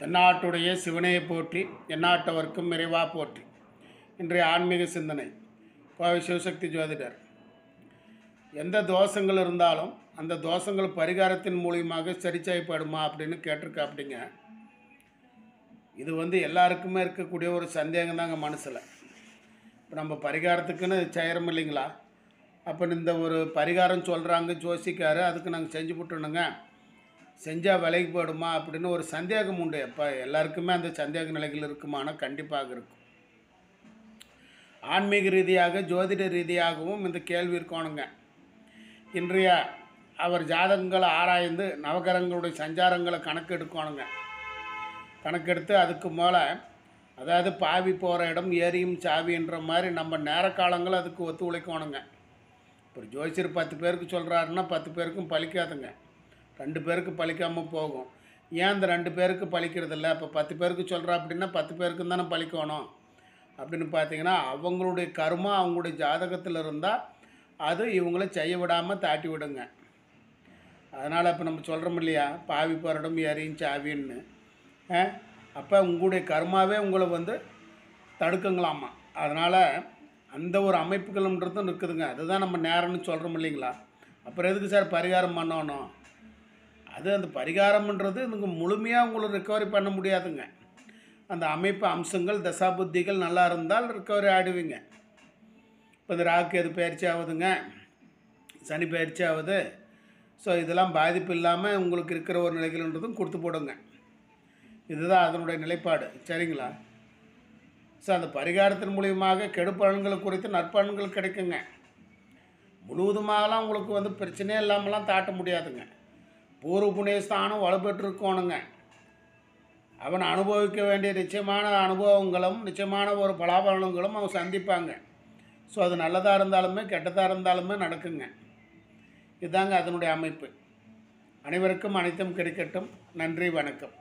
தென்னாட்டுடைய சிவனையை போற்றி எந்நாட்டவர்க்கும் இறைவா போற்றி. இன்றைய ஆன்மீக சிந்தனை கோவை சிவசக்தி ஜோதிடர். எந்த தோஷங்கள் இருந்தாலும் அந்த தோஷங்கள் பரிகாரத்தின் மூலியமாக சரி செய்யப்படுமா அப்படின்னு கேட்டிருக்கா. அப்படிங்க இது எல்லாருக்குமே இருக்கக்கூடிய ஒரு சந்தேகம் தாங்க மனசில். இப்போ நம்ம பரிகாரத்துக்குன்னு செய்கிறோம் இல்லைங்களா? அப்போ இந்த ஒரு பரிகாரம் சொல்கிறாங்க ஜோசிக்காரு, அதுக்கு நாங்கள் செஞ்சு விட்டுணுங்க, செஞ்சால் விலைக்கு போடுமா அப்படின்னு ஒரு சந்தேகம் உண்டு. எப்போ எல்லாருக்குமே அந்த சந்தேக நிலைகள் இருக்குமானா கண்டிப்பாக இருக்கும். ஆன்மீக ரீதியாக ஜோதிட ரீதியாகவும் இந்த கேள்வி இருக்கணுங்க. இன்றைய அவர் ஜாதகங்களை ஆராய்ந்து நவகிரகங்களுடைய சஞ்சாரங்களை கணக்கெடுக்கணுங்க. கணக்கெடுத்து அதுக்கு மேலே அதாவது பாவி போகிற இடம் ஏரியும் சாவின்ற மாதிரி நம்ம நேர காலங்கள் அதுக்கு ஒத்துழைக்கணுங்க. இப்போ ஜோசியர் 10 பேருக்கு சொல்கிறாருன்னா 10 பேருக்கும் பலிக்காதுங்க, 2 பேருக்கு பலிக்காமல் போகும். ஏன் அந்த 2 பேருக்கு பலிக்கிறதில்ல? இப்போ 10 பேருக்கு சொல்கிறா அப்படின்னா 10 பேருக்கும் தானே பலிக்கணும். அப்படின்னு பார்த்தீங்கன்னா அவங்களுடைய கர்மா அவங்களுடைய ஜாதகத்தில் இருந்தால் அது இவங்கள செய்ய விடாமல் தாட்டி விடுங்க. அதனால் இப்போ நம்ம சொல்கிறோம் இல்லையா, பாவி போரிடம் ஏரியும் சாவின்னு. அப்போ உங்களுடைய கர்மாவே உங்களை தடுக்குங்களாமா. அதனால் அந்த ஒரு அமைப்புகள்ன்றதும் இருக்குதுங்க. அதுதான் நம்ம நேரம்னு சொல்கிறோம் இல்லைங்களா? அப்புறம் எதுக்கு சார் பரிகாரம் பண்ணணும்? அது அந்த பரிகாரம்ன்றது எனக்கு முழுமையாக உங்களை ரிக்கவரி பண்ண முடியாதுங்க. அந்த அமைப்பு அம்சங்கள் தசாபுத்திகள் நல்லா இருந்தால் ரிக்கவரி ஆகிடுவீங்க. இப்போ இந்த ராகு எது பயிற்சி ஆகுதுங்க, சனி பயிற்சி ஆகுது. ஸோ இதெல்லாம் பாதிப்பு இல்லாமல் உங்களுக்கு இருக்கிற ஒரு நிலைகள்ன்றதும் கொடுத்து போடுங்க. இதுதான் அதனுடைய நிலைப்பாடு, சரிங்களா? ஸோ அந்த பரிகாரத்தின் மூலியமாக கெடுப்பலன்களை குறித்து நற்பலன்கள் கிடைக்குங்க. முழுவதுமாகலாம் உங்களுக்கு பிரச்சனையே இல்லாமலாம் தாட்ட முடியாதுங்க. பூர்வ புண்ணியஸ்தானம் வலுப்பெற்றிருக்கணுங்க. அவன் அனுபவிக்க வேண்டிய நிச்சயமான அனுபவங்களும் நிச்சயமான ஒரு பலாபலன்களும் அவன் சந்திப்பாங்க. ஸோ அது நல்லதாக இருந்தாலுமே கெட்டதாக இருந்தாலுமே நடக்குங்க. இதுதாங்க அதனுடைய அமைப்பு. அனைவருக்கும் அனைத்தும் கிடைக்கட்டும். நன்றி, வணக்கம்.